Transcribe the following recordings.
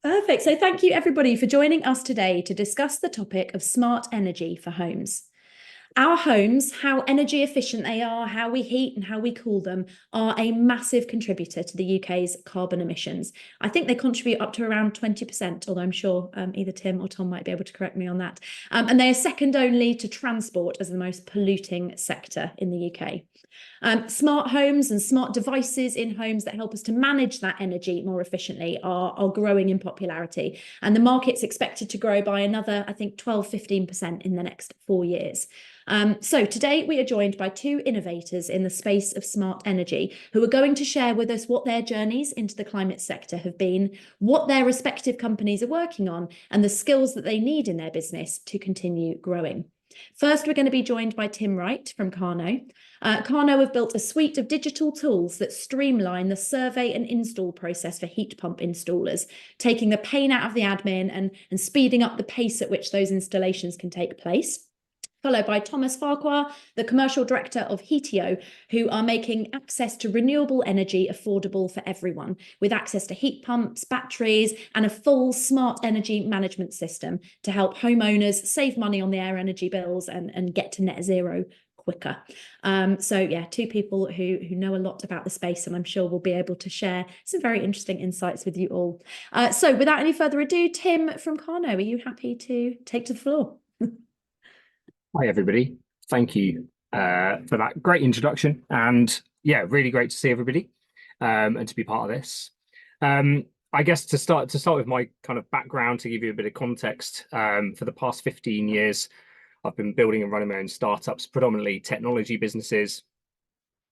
Perfect. So thank you everybody for joining us today to discuss the topic of smart energy for homes. Our homes, how energy efficient they are, how we heat and how we cool them, are a massive contributor to the UK's carbon emissions. I think they contribute up to around 20%, although I'm sure either Tim or Tom might be able to correct me on that. And they are second only to transport as the most polluting sector in the UK. Smart homes and smart devices in homes that help us to manage that energy more efficiently are growing in popularity. And the market's expected to grow by another, I think, 12–15% in the next 4 years. So today we are joined by two innovators in the space of smart energy who are going to share with us what their journeys into the climate sector have been, what their respective companies are working on, and the skills that they need in their business to continue growing. First, we're going to be joined by Tim Wright from Carno. Carno have built a suite of digital tools that streamline the survey and install process for heat pump installers, taking the pain out of the admin and speeding up the pace at which those installations can take place. Followed by Thomas Farquhar, the commercial director of Heatio, who are making access to renewable energy affordable for everyone, with access to heat pumps, batteries, and a full smart energy management system to help homeowners save money on their energy bills and get to net zero quicker. So yeah, two people who know a lot about the space, and I'm sure will be able to share some very interesting insights with you all. So without any further ado, Tim from Carno, are you happy to take to the floor? Hi, everybody. Thank you for that great introduction. And yeah, really great to see everybody and to be part of this. I guess to start with my kind of background, to give you a bit of context, for the past 15 years, I've been building and running my own startups, predominantly technology businesses,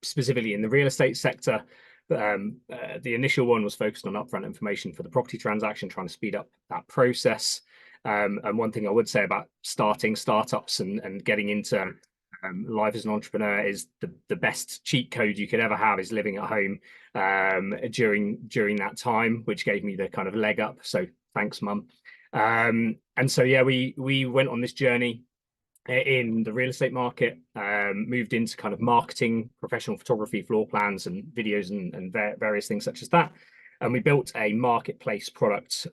specifically in the real estate sector. The initial one was focused on upfront information for the property transaction, trying to speed up that process. And one thing I would say about starting startups and getting into life as an entrepreneur is the best cheat code you could ever have is living at home during that time, which gave me the kind of leg up. So thanks, Mum. And so yeah, we went on this journey in the real estate market, moved into kind of marketing, professional photography, floor plans and videos and various things such as that. And we built a marketplace product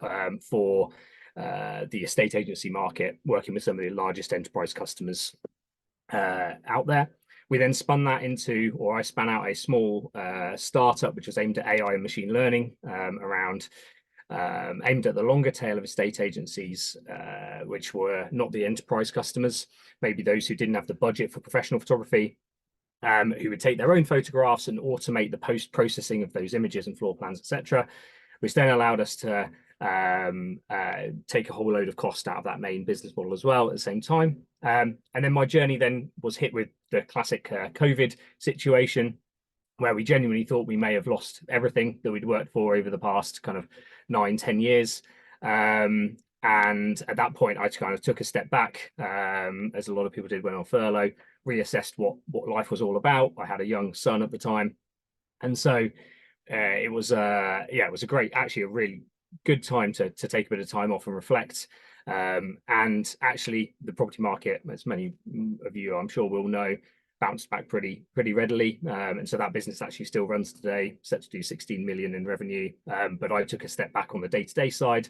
for the estate agency market, working with some of the largest enterprise customers out there. We then spun that into, or I spun out a small startup which was aimed at AI and machine learning aimed at the longer tail of estate agencies, which were not the enterprise customers, maybe those who didn't have the budget for professional photography, who would take their own photographs and automate the post-processing of those images and floor plans, etc., which then allowed us to take a whole load of cost out of that main business model as well at the same time. And then my journey then was hit with the classic COVID situation, where we genuinely thought we may have lost everything that we'd worked for over the past kind of 9–10 years. And at that point, I kind of took a step back, as a lot of people did, went on furlough, reassessed what life was all about. I had a young son at the time. And so it was a great, actually a really good time to take a bit of time off and reflect. And actually the property market, as many of you I'm sure will know, bounced back pretty readily, and so that business actually still runs today, set to do 16 million in revenue. But I took a step back on the day-to-day side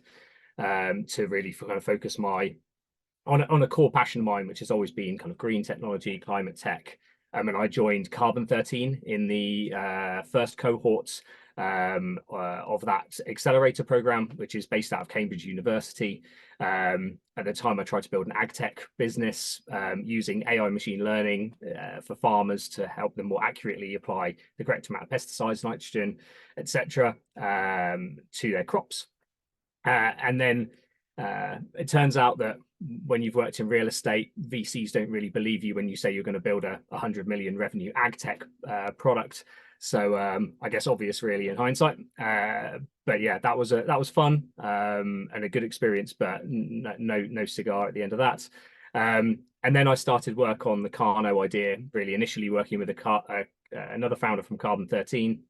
to really kind of focus on a core passion of mine, which has always been kind of green technology, climate tech. And I joined Carbon 13 in the first cohorts of that accelerator program, which is based out of Cambridge University. At the time, I tried to build an ag tech business using AI machine learning for farmers to help them more accurately apply the correct amount of pesticides, nitrogen, etc., to their crops. And then it turns out that when you've worked in real estate, VCs don't really believe you when you say you're going to build a 100 million revenue ag tech product. So I guess obvious really in hindsight, but yeah, that was fun and a good experience, but no cigar at the end of that. And then I started work on the Carno idea, really initially working with another founder from Carbon 13,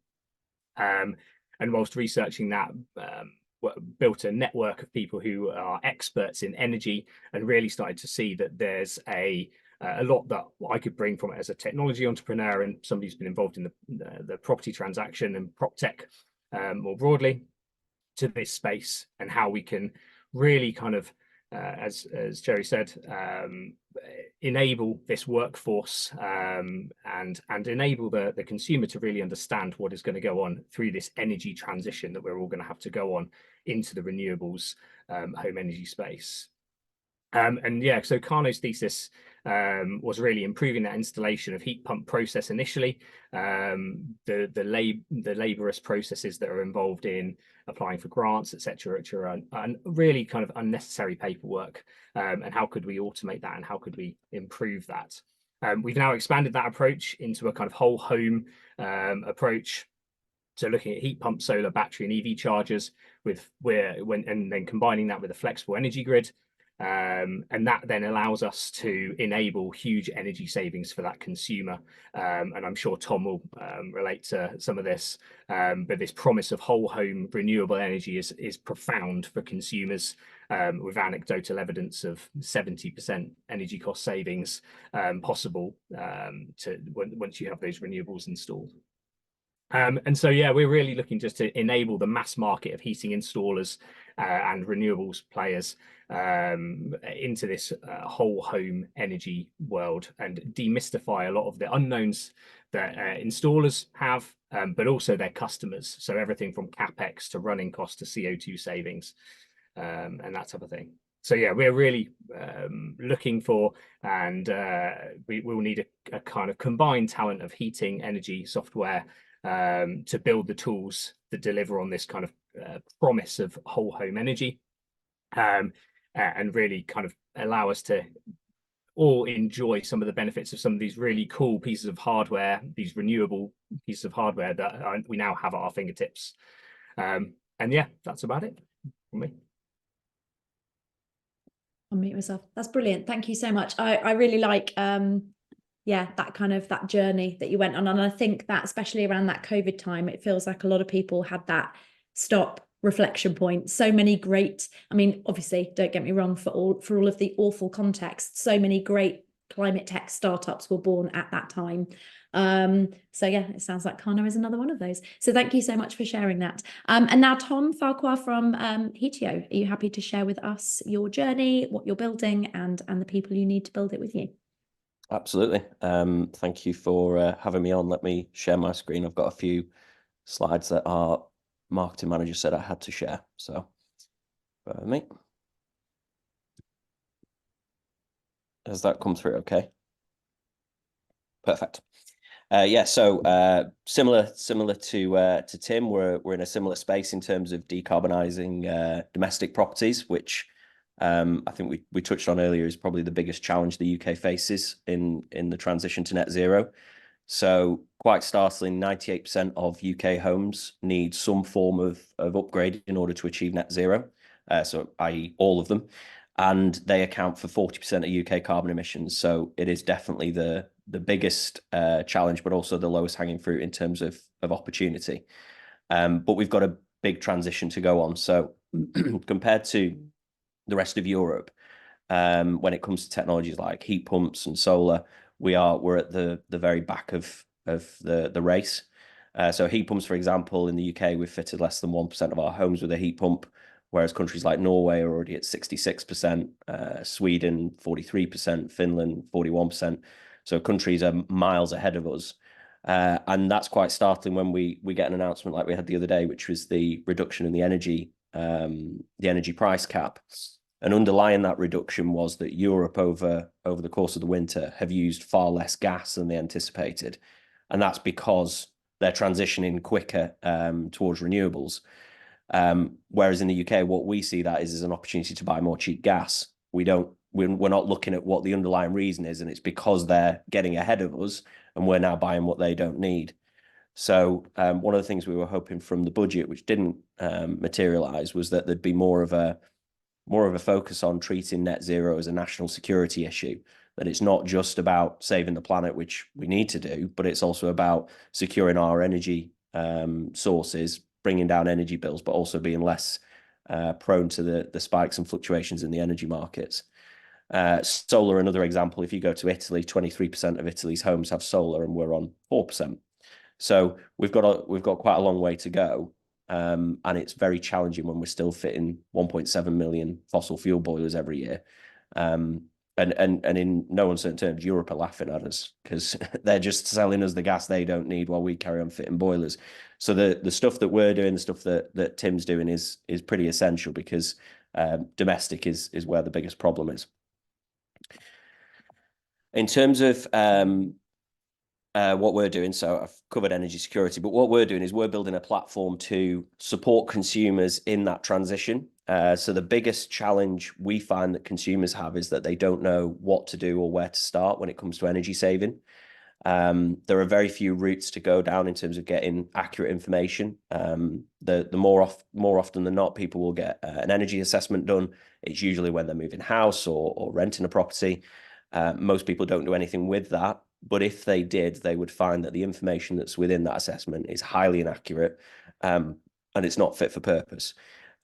and whilst researching that, built a network of people who are experts in energy and really started to see that there's a lot that I could bring from it as a technology entrepreneur and somebody who's been involved in the property transaction and prop tech more broadly. to this space, and how we can really kind of, as Jerry said, enable this workforce, and enable the consumer to really understand what is going to go on through this energy transition that we're all going to have to go on into the renewables home energy space. And yeah, so Carno's thesis was really improving that installation of heat pump process initially, the laborious processes that are involved in applying for grants, etc., which are really kind of unnecessary paperwork, and how could we automate that, and how could we improve that. We've now expanded that approach into a kind of whole home approach. So looking at heat pump, solar, battery, and EV chargers, and then combining that with a flexible energy grid. And that then allows us to enable huge energy savings for that consumer. And I'm sure Tom will relate to some of this, but this promise of whole home renewable energy is profound for consumers, with anecdotal evidence of 70% energy cost savings possible once you have those renewables installed. And so, yeah, we're really looking just to enable the mass market of heating installers and renewables players into this whole home energy world, and demystify a lot of the unknowns that installers have, but also their customers. So everything from CapEx to running costs to CO2 savings, and that type of thing. So yeah, we're really looking for, and we will need a kind of combined talent of heating, energy, software, to build the tools that deliver on this kind of promise of whole home energy, and really kind of allow us to all enjoy some of the benefits of some of these really cool pieces of hardware, these renewable pieces of hardware that we now have at our fingertips. And yeah, that's about it for me. I'll mute myself. That's brilliant. Thank you so much. I really like yeah, that journey that you went on. And I think that especially around that COVID time, it feels like a lot of people had that stop reflection point. So many great, I mean, obviously, don't get me wrong, for all of the awful context, so many great climate tech startups were born at that time. So yeah, it sounds like Carno is another one of those. So thank you so much for sharing that. And now Tom Farquhar from Heatio, are you happy to share with us your journey, what you're building, and the people you need to build it with you? Absolutely. Thank you for having me on. Let me share my screen. I've got a few slides that our marketing manager said I had to share. So, bear with me. Has that come through okay? Perfect. Yeah, so similar to Tim, we're in a similar space in terms of decarbonising domestic properties, which I think we touched on earlier is probably the biggest challenge the UK faces in the transition to net zero. So quite startling, 98% of UK homes need some form of upgrade in order to achieve net zero, so i.e. all of them, and they account for 40% of UK carbon emissions. So it is definitely the biggest challenge, but also the lowest hanging fruit in terms of opportunity. But we've got a big transition to go on. So compared to the rest of Europe, when it comes to technologies like heat pumps and solar, we're at the very back of the race. So heat pumps, for example, in the UK, we've fitted less than 1% of our homes with a heat pump, whereas countries like Norway are already at 66%, Sweden 43%, Finland 41%. So countries are miles ahead of us. And that's quite startling when we get an announcement like we had the other day, which was the reduction in the energy price cap. And underlying that reduction was that Europe over the course of the winter have used far less gas than they anticipated. And that's because they're transitioning quicker towards renewables. Whereas in the UK, what we see that is an opportunity to buy more cheap gas. We're not looking at what the underlying reason is, and it's because they're getting ahead of us and we're now buying what they don't need. So one of the things we were hoping from the budget, which didn't materialize, was that there'd be more of a focus on treating net zero as a national security issue, that it's not just about saving the planet, which we need to do, but it's also about securing our energy sources, bringing down energy bills, but also being less prone to the spikes and fluctuations in the energy markets. Solar, another example, if you go to Italy, 23% of Italy's homes have solar and we're on 4%. So we've got quite a long way to go. and it's very challenging when we're still fitting 1.7 million fossil fuel boilers every year. And in no uncertain terms, Europe are laughing at us because they're just selling us the gas they don't need while we carry on fitting boilers. So the stuff that we're doing, the stuff that Tim's doing is pretty essential, because domestic is where the biggest problem is. In terms of what we're doing, so I've covered energy security, but what we're doing is we're building a platform to support consumers in that transition. So the biggest challenge we find that consumers have is that they don't know what to do or where to start when it comes to energy saving. There are very few routes to go down in terms of getting accurate information. The more often than not, people will get an energy assessment done. It's usually when they're moving house or renting a property. Most people don't do anything with that, but if they did, they would find that the information that's within that assessment is highly inaccurate, and it's not fit for purpose.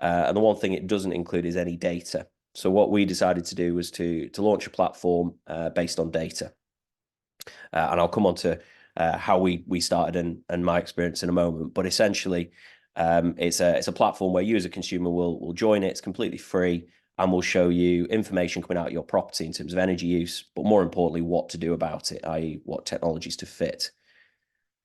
And the one thing it doesn't include is any data. So what we decided to do was to launch a platform based on data. And I'll come on to how we started and my experience in a moment. But essentially, it's a platform where you as a consumer will join it. It's completely free, and will show you information coming out of your property in terms of energy use, but more importantly, what to do about it, i.e. what technologies to fit.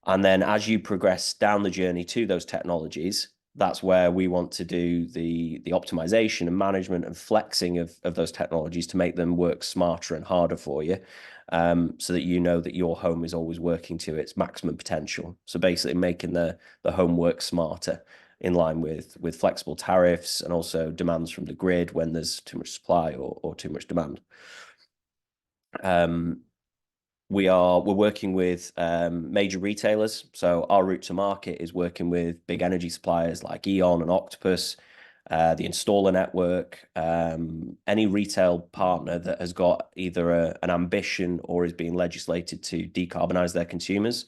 And then as you progress down the journey to those technologies, that's where we want to do the optimization and management and flexing of those technologies to make them work smarter and harder for you, so that you know that your home is always working to its maximum potential. So basically making the home work smarter in line with flexible tariffs and also demands from the grid when there's too much supply or too much demand. We're working with major retailers. So our route to market is working with big energy suppliers like E.ON and Octopus, the installer network, any retail partner that has got either an ambition or is being legislated to decarbonize their consumers.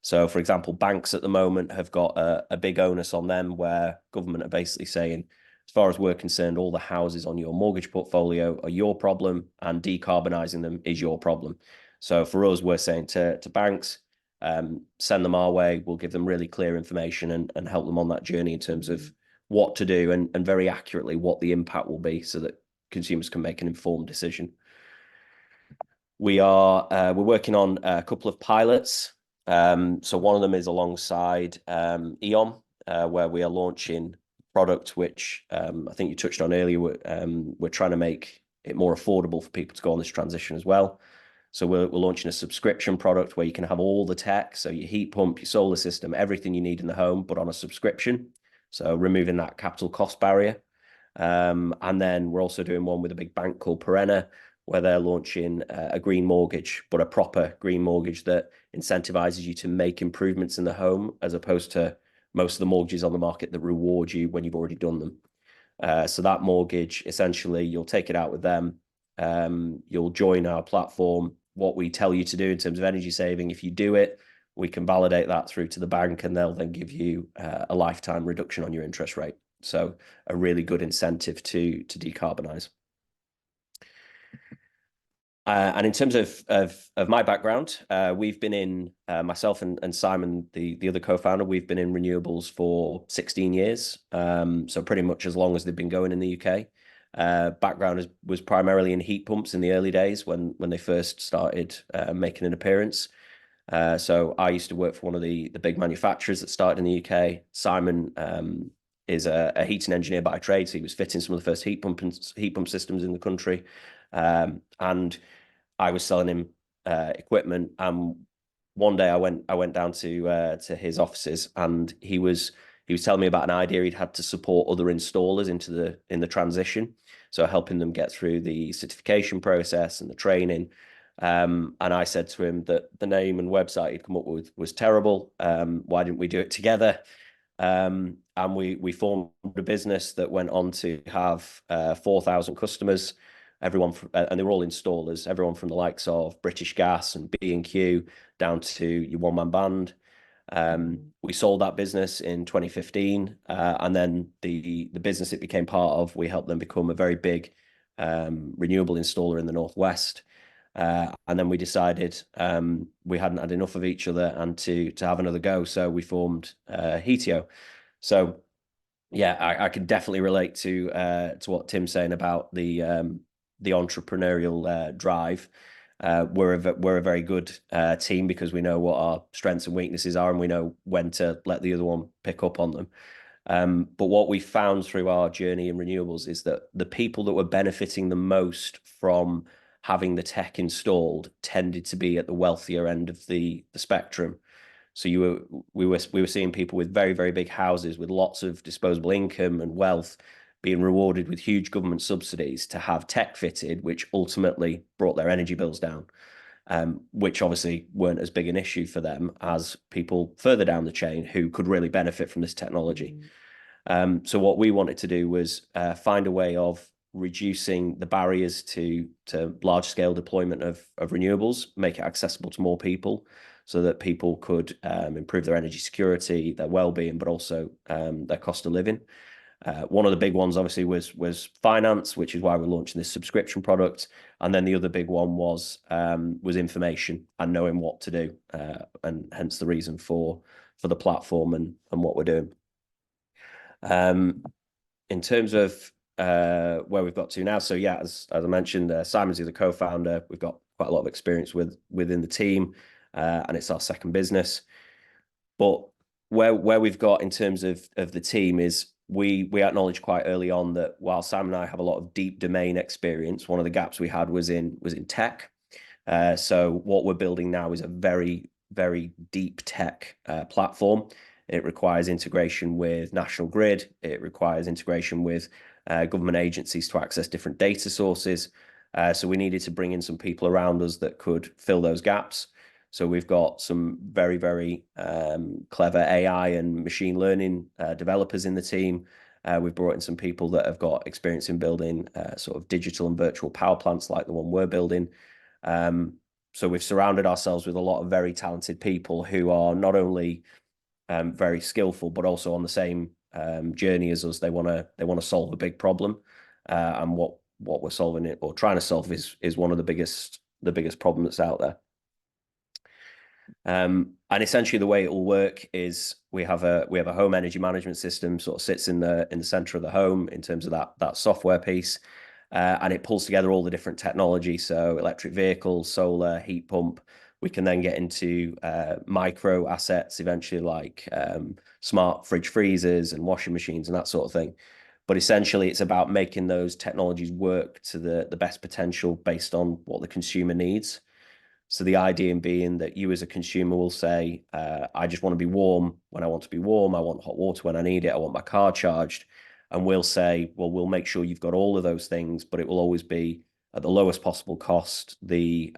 So, for example, banks at the moment have got a big onus on them where government are basically saying, as far as we're concerned, all the houses on your mortgage portfolio are your problem, and decarbonising them is your problem. So for us, we're saying to banks, send them our way. We'll give them really clear information and help them on that journey in terms of what to do and very accurately what the impact will be, so that consumers can make an informed decision. We're working on a couple of pilots. So one of them is alongside E.ON, where we are launching product which I think you touched on earlier. We're trying to make it more affordable for people to go on this transition as well. So we're launching a subscription product where you can have all the tech, so your heat pump, your solar system, everything you need in the home, but on a subscription. So removing that capital cost barrier. And then we're also doing one with a big bank called Perenna, where they're launching a green mortgage, but a proper green mortgage that incentivizes you to make improvements in the home, as opposed to most of the mortgages on the market that reward you when you've already done them. So that mortgage, essentially, you'll take it out with them. You'll join our platform. What we tell you to do in terms of energy saving, if you do it, we can validate that through to the bank, and they'll then give you a lifetime reduction on your interest rate. So a really good incentive to decarbonize. And in terms of my background, we've been in, myself and Simon, the other co-founder, we've been in renewables for 16 years. So pretty much as long as they've been going in the UK. Background was primarily in heat pumps in the early days when they first started making an appearance. So I used to work for one of the big manufacturers that started in the UK. Simon is a heating engineer by trade, so he was fitting some of the first heat pump systems in the country. And I was selling him equipment. And one day I went down to his offices, and he was telling me about an idea he'd had to support other installers in the transition, so helping them get through the certification process and the training. And I said to him that the name and website he'd come up with was terrible. Why didn't we do it together? And we formed a business that went on to have 4,000 customers. Everyone and they were all installers. Everyone from the likes of British Gas and B&Q down to your one-man band. We sold that business in 2015, and then the business it became part of, we helped them become a very big renewable installer in the Northwest. And then we decided we hadn't had enough of each other and to have another go. So we formed Heatio. So yeah, I can definitely relate to what Tim's saying about the entrepreneurial drive. We're a very good team because we know what our strengths and weaknesses are, and we know when to let the other one pick up on them. But what we found through our journey in renewables is that the people that were benefiting the most from having the tech installed tended to be at the wealthier end of the spectrum. So we were seeing people with very, very big houses with lots of disposable income and wealth being rewarded with huge government subsidies to have tech fitted, which ultimately brought their energy bills down, which obviously weren't as big an issue for them as people further down the chain who could really benefit from this technology. So what we wanted to do was find a way of reducing the barriers to large scale deployment of renewables, make it accessible to more people so that people could improve their energy security, their well-being, but also their cost of living. One of the big ones obviously was finance, which is why we're launching this subscription product. And then the other big one was information and knowing what to do, and hence the reason for the platform and what we're doing. In terms of where we've got to now, so yeah, as I mentioned, Simon's the co-founder. We've got quite a lot of experience within the team, and it's our second business. But where we've got in terms of the team is we acknowledged quite early on that while Simon and I have a lot of deep domain experience, one of the gaps we had was in tech. So what we're building now is a very, very deep tech platform. It requires integration with National Grid. It requires integration with government agencies to access different data sources. So we needed to bring in some people around us that could fill those gaps. So we've got some very, very clever AI and machine learning developers in the team. We've brought in some people that have got experience in building sort of digital and virtual power plants like the one we're building. So we've surrounded ourselves with a lot of very talented people who are not only very skillful, but also on the same journey as us. They want to solve a big problem, and what we're solving it or trying to solve is one of the biggest problems that's out there. And essentially, the way it will work is we have a home energy management system sort of sits in the center of the home in terms of that software piece, and it pulls together all the different technology. So electric vehicles, solar, heat pump. We can then get into micro assets eventually, like smart fridge freezers and washing machines and that sort of thing. But essentially, it's about making those technologies work to the best potential based on what the consumer needs. So the idea being that you as a consumer will say, I just want to be warm when I want to be warm. I want hot water when I need it. I want my car charged. And we'll say, well, we'll make sure you've got all of those things, but it will always be at the lowest possible cost, the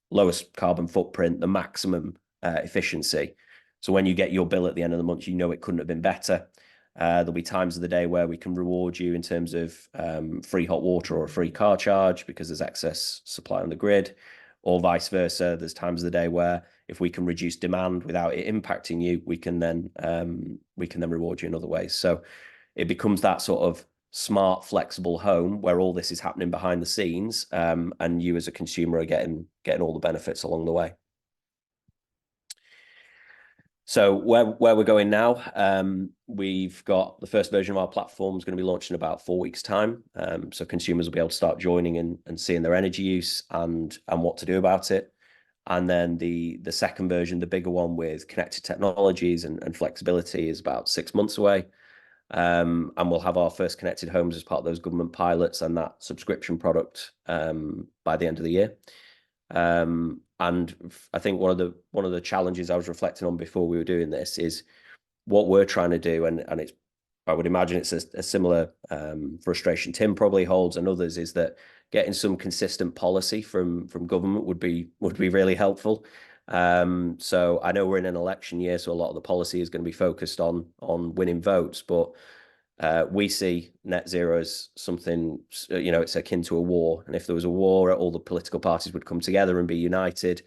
lowest carbon footprint, the maximum efficiency. So when you get your bill at the end of the month, you know it couldn't have been better. There'll be times of the day where we can reward you in terms of free hot water or a free car charge because there's excess supply on the grid, or vice versa. There's times of the day where if we can reduce demand without it impacting you, we can then reward you in other ways. So it becomes that sort of smart, flexible home where all this is happening behind the scenes, and you as a consumer are getting all the benefits along the way. So where we're going now, we've got the first version of our platform is going to be launched in about 4 weeks' time. So consumers will be able to start joining and seeing their energy use and what to do about it. And then the second version, the bigger one with connected technologies and flexibility, is about 6 months away. And we'll have our first connected homes as part of those government pilots and that subscription product by the end of the year. And I think one of the challenges I was reflecting on before we were doing this is what we're trying to do, and it's, I would imagine it's a similar frustration Tim probably holds and others, is that getting some consistent policy from government would be really helpful. So I know we're in an election year, so a lot of the policy is going to be focused on winning votes, but we see net zero as something, it's akin to a war. And if there was a war, all the political parties would come together and be united.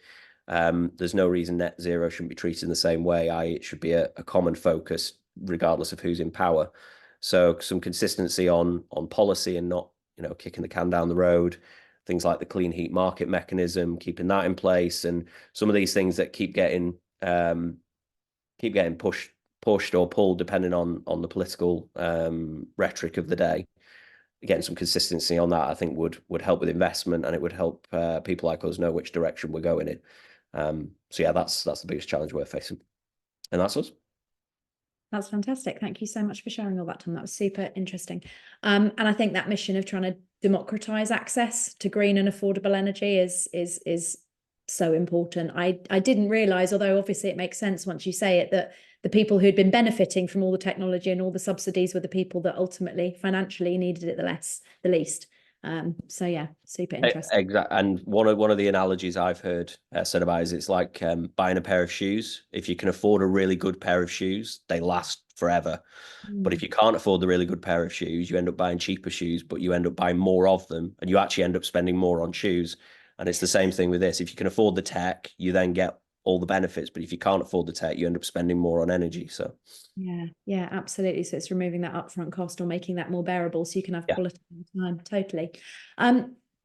There's no reason net zero shouldn't be treated in the same way. It should be a common focus, regardless of who's in power. So some consistency on policy and not, kicking the can down the road. Things like the clean heat market mechanism, keeping that in place, and some of these things that keep getting pushed pushed or pulled depending on the political rhetoric of the day. Getting some consistency on that, I think, would help with investment, and it would help people like us know which direction we're going in. So yeah, that's the biggest challenge we're facing, and that's us. That's fantastic. Thank you so much for sharing all that, Tom. That was super interesting. And I think that mission of trying to democratize access to green and affordable energy is so important. I didn't realize, although obviously it makes sense once you say it, that the people who'd been benefiting from all the technology and all the subsidies were the people that ultimately financially needed it the least. So yeah, super interesting. Exactly. And one of the analogies I've heard said about is it's like buying a pair of shoes. If you can afford a really good pair of shoes, they last forever. But if you can't afford the really good pair of shoes, you end up buying cheaper shoes, but you end up buying more of them, and you actually end up spending more on shoes. And it's the same thing with this. If you can afford the tech, you then get all the benefits. But if you can't afford the tech, you end up spending more on energy. So yeah, absolutely. So it's removing that upfront cost or making that more bearable so you can have quality over time. Totally.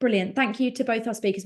Brilliant. Thank you to both our speakers.